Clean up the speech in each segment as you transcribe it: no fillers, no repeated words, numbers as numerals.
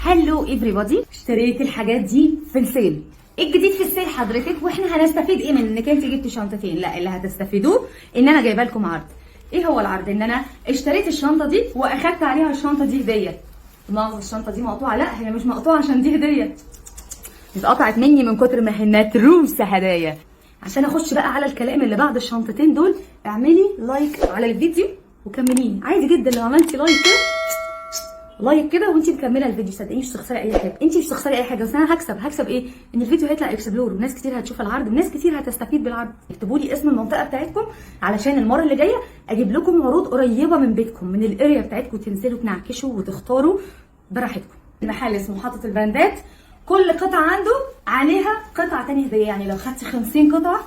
هلو ايفريبادي، اشتريت الحاجات دي في السيل. ايه الجديد في السيل حضرتك؟ واحنا هنستفيد ايه من انك انت جبتي شنطتين؟ لا، اللي هتستفيدوه ان انا جايبه لكم عرض. ايه هو العرض؟ ان انا اشتريت الشنطه دي واخدت عليها الشنطه دي هديه. مؤاخذة، الشنطه دي مقطوعه؟ لا، هي مش مقطوعه عشان دي هديه، اتقطعت مني من كتر ما هي متروسه هدايا. عشان اخش بقى على الكلام اللي بعد الشنطتين دول، اعملي لايك على الفيديو وكمليه عادي جدا. لو عملتي لايك كده وانت مكمله الفيديو، صدقيني مش هتخسري اي حاجه، انت مش هتخسري اي حاجه، بس انا هكسب ايه؟ ان الفيديو هيطلع اكسبلور وناس كتير هتشوف العرض وناس كتير هتستفيد بالعرض. اكتبوا لي اسم المنطقه بتاعتكم علشان المره اللي جايه اجيب لكم عروض قريبه من بيتكم، من الاريا بتاعتكم، تنزلوا تنعكشوا وتختاروا براحتكم. المحل اسمه محطه البراندات، كل قطعه عنده عليها قطعه تانية هديه. يعني لو خدتي 50 قطعه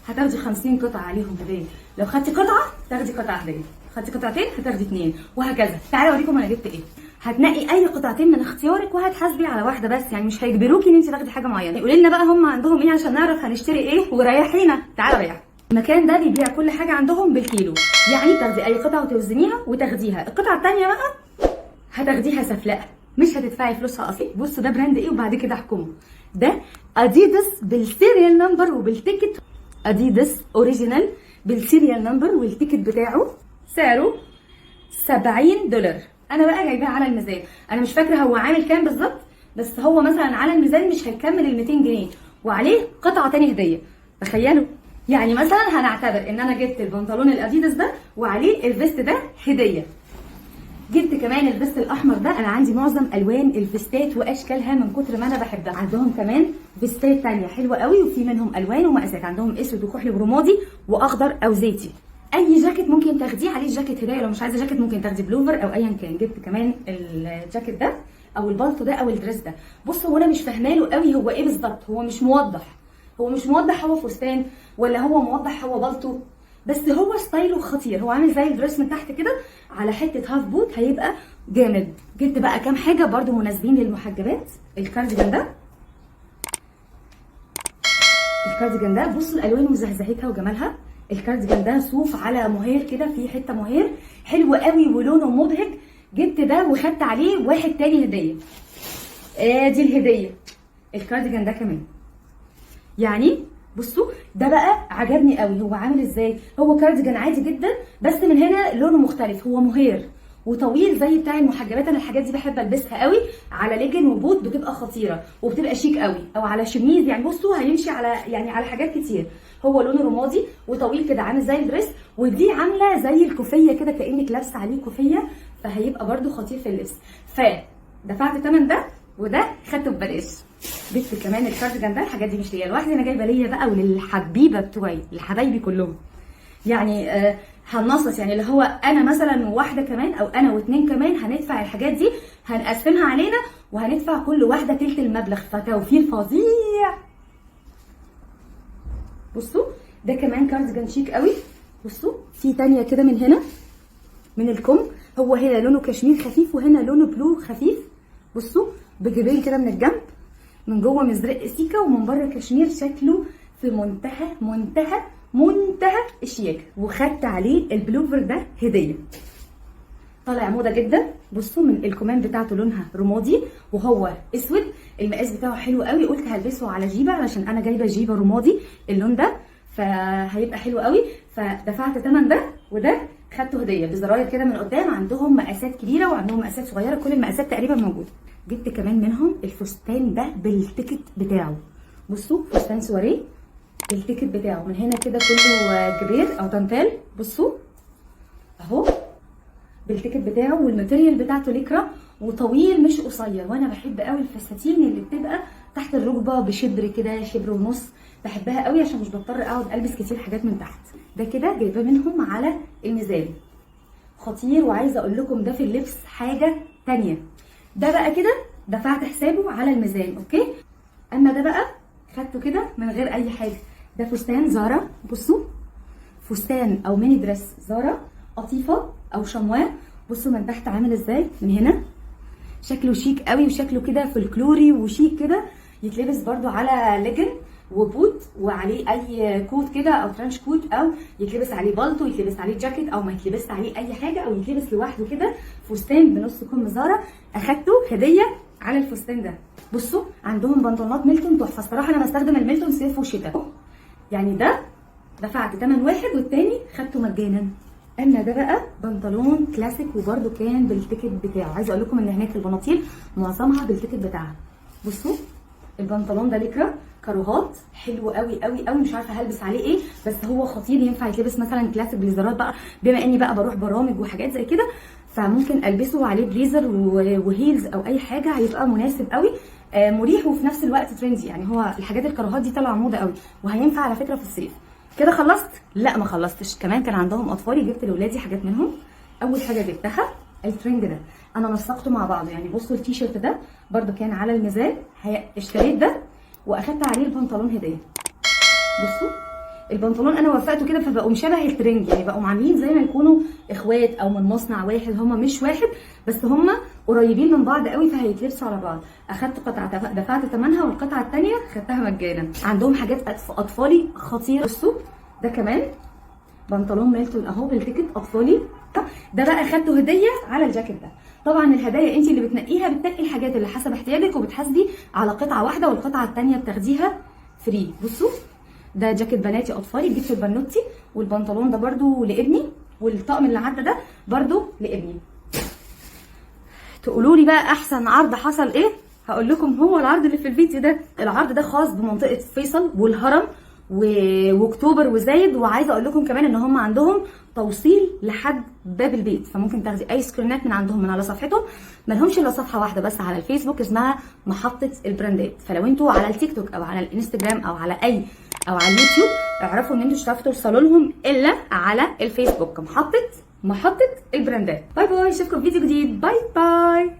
هتاخدي 50 قطعه عليهم هديه، لو خدتي قطعه تاخدي قطعه هديه، خدتي قطعتين هتاخدي 2 وهكذا. تعالوا اوريكم انا جبت ايه. هتنقي اي قطعتين من اختيارك وهتحاسبي على واحده بس، يعني مش هيجبروكي ان انت تاخدي حاجه معينه. قولي لنا بقى هم عندهم ايه عشان نعرف هنشتري ايه، وريحينا. تعالوا ريح. المكان ده بيبيع كل حاجه عندهم بالكيلو، يعني تاخدي اي قطعه وتوزنيها وتاخديها. القطعه الثانيه بقى هتاخديها سفلقه، مش هتدفعي فلوسها اصلي. بصوا ده براند ايه وبعد كده احكموا. ده اديداس بالسيريال نمبر وبالتيكت، اديداس اوريجينال بالسيريال نمبر والتيكت بتاعه سعره $70. انا بقى جايباه على الميزان، انا مش فاكره هو عامل كام بالظبط، بس هو مثلا على الميزان مش هيكمل ال 200 جنيه وعليه قطعه تانية هديه. تخيلوا، يعني مثلا هنعتبر ان انا جبت البنطلون الاديداس ده وعليه الفيست ده هديه. جبت كمان الفيست الاحمر ده، انا عندي معظم الوان الفيستات واشكالها من كتر ما انا بحبها. عندهم كمان فيستات تانية حلوه قوي وفي منهم الوان ومقاسات، عندهم اسود وكحلي ورمادي واخضر او زيتي. اي جاكيت ممكن تاخديه عليه جاكيت هدايا، لو مش عايزه جاكيت ممكن تاخدي بلوفر او ايا كان. جبت كمان الجاكيت ده او البلطو ده او الدريس ده. بص، هو انا مش فاهماله قوي هو ايه بالظبط، هو مش موضح هو فستان ولا هو موضح هو بلطو، بس هو ستايله خطير. هو عامل زي الدريس من تحت كده على حته هاف بوت، هيبقى جامد. جبت بقى كام حاجه برده مناسبين للمحجبات. الكارديجان ده بصوا الالوان وزهزهتها وجمالها. الكارديجان ده صوف على مهير كده، في حته مهير حلو قوي ولونه مبهج. جبت ده وخدت عليه واحد تاني هديه. دي الهديه، الكارديجان ده كمان. يعني بصوا ده بقى عجبني قوي. هو عامل ازاي؟ هو كارديجان عادي جدا بس من هنا لونه مختلف، هو مهير وطويل زي بتاع المحجبات. انا الحاجات دي بحب البسها قوي على ليجن وبوت، بتبقى خطيره وبتبقى شيك قوي، او على شميز. يعني بصوا هيمشي على حاجات كتير. هو لونه رمادي وطويل كده عامل زي الدريس، ودي عامله زي الكوفيه كده كانك لابسه عليه كوفيه، فهيبقى برده خطير في اللبس. فدفعت ثمن ده وده خدته ببلاش. جبت كمان الكارديجان ده. الحاجات دي مش ليا لوحدي، انا جايبه ليا بقى وللحبيبه بتوعي، لحبايبي كلهم. يعني هننصص، يعني اللي هو انا مثلا وواحده كمان او انا واتنين كمان هندفع الحاجات دي، هنقسمها علينا وهندفع كل واحده تلت المبلغ، فتوفير فظيع. بصوا ده كمان كارديجان شيك قوي. بصوا في تانية كده من هنا من الكم، هو هنا لونه كشمير خفيف وهنا لونه بلو خفيف. بصوا بجيبين كده من الجنب، من جوه مزرق سيكا ومن بره كشمير. شكله في منتهى الشياكه، وخدت عليه البلوفر ده هديه. طالع موضه جدا. بصوا من الكمام بتاعته لونها رمادي وهو اسود، المقاس بتاعه حلو قوي. قلت هلبسه على جيبه علشان انا جايبه جيبه رمادي اللون ده، فهيبقى حلو قوي. فدفعت ثمن ده وده خدته هديه بزراير كده من قدام. عندهم مقاسات كبيره وعندهم مقاسات صغيره، كل المقاسات تقريبا موجوده. جبت كمان منهم الفستان ده بالتيكت بتاعه. بصوا فستان سواريه بالتيكت بتاعه، من هنا كده كله جبير او دانتيل. بصوا اهو بالتيكت بتاعه، والماتيريال بتاعته ليكرا وطويل مش قصير. وانا بحب قوي الفساتين اللي بتبقى تحت الركبه بشبر كده، شبر ونص، بحبها قوي عشان مش بضطر اقعد البس كتير حاجات من تحت. ده كده جايباه منهم على الميزان، خطير. وعايزه اقول لكم ده في اللبس حاجه تانية. ده بقى كده دفعت حسابه على الميزان، اوكي. اما ده بقى خدته كده من غير اي حاجه. ده فستان زارا. بصوا فستان او ميني دريس زارا، قطيفه او شمواه. بصوا من تحت عامل ازاي، من هنا شكله شيك قوي وشكله كده فولكلوري وشيك كده. يتلبس برده على ليجن وبوت وعليه اي كوت كده او ترانش كوت، او يتلبس عليه بالطو، يتلبس عليه جاكيت، او ما يتلبس عليه اي حاجه، او يتلبس لوحده كده فستان بنص كم زارا. اخدته هديه على الفستان ده. بصوا عندهم بنطلونات ميلتون تحفه الصراحه، انا بستخدم الميلتون صيف وشتاء. يعني ده دفعت تمن واحد والتاني خدته مجانا. اما ده بقى بنطلون كلاسيك وبرده كان بالتيكت بتاعه. عايزه اقول لكم ان هناك البناطيل معظمها بالتيكت بتاعها. بصوا البنطلون ده ليكرا كاروهات حلو قوي قوي قوي، مش عارفه هلبس عليه ايه بس هو خطير، ينفع يتلبس مثلا كلاسيك بليزرات بقى، بما اني بقى بروح برامج وحاجات زي كده فممكن البسه عليه بليزر وهيلز او اي حاجه، هيبقى مناسب قوي، مريح وفي نفس الوقت ترندي. يعني هو الحاجات الكاروهات دي طالعه موضه قوي وهينفع على فكره في الصيف. كده خلصت؟ لا ما خلصتش، كمان كان عندهم اطفالي جبت لاولادي حاجات منهم. اول حاجه جبتها الترنج ده، انا نسقته مع بعضه. يعني بصوا التيشيرت ده برده كان على الميزان، اشتريت ده واخدت عليه البنطلون هديه. بصوا البنطلون انا وفقته كده فبقوا شبه الترنج، يعني بقوا عاملين زي ما يكونوا اخوات او من مصنع واحد، هما مش واحد بس هما قريبين من بعض قوي فهيتلبسوا على بعض. اخدت قطعه دفعت ثمنها والقطعه الثانيه خدتها مجانا. عندهم حاجات اطفالي خطيره. بصوا ده كمان بنطلون ميلتون اهو بالتيكت اطفالي، ده بقى اخدته هديه على الجاكيت ده. طبعا الهدايا انت اللي بتنقيها، بتنقي الحاجات اللي حسب احتياجك وبتحاسبي على قطعه واحده والقطعه الثانيه بتاخديها فري. بصوا ده جاكيت بناتي اطفالي جبت البنوتي، والبنطلون ده برده لابني، والطقم اللي عدى ده برده لابني. تقولوا لي بقى احسن عرض حصل ايه؟ هقول لكم هو العرض اللي في الفيديو ده. العرض ده خاص بمنطقه فيصل والهرم واكتوبر وزايد، وعايزه اقول لكم كمان ان هم عندهم توصيل لحد باب البيت، فممكن تاخدي اي سكرينات من عندهم من على صفحتهم. ما لهمش الا صفحه واحده بس على الفيسبوك اسمها محطه البراندات، فلو انتوا على التيك توك او على الانستجرام او على على اليوتيوب اعرفوا ان انتوا مش هتعرفوا توصلوا لهم الا على الفيسبوك محطه البراندات. باي باي، اشوفكم في فيديو جديد. باي باي.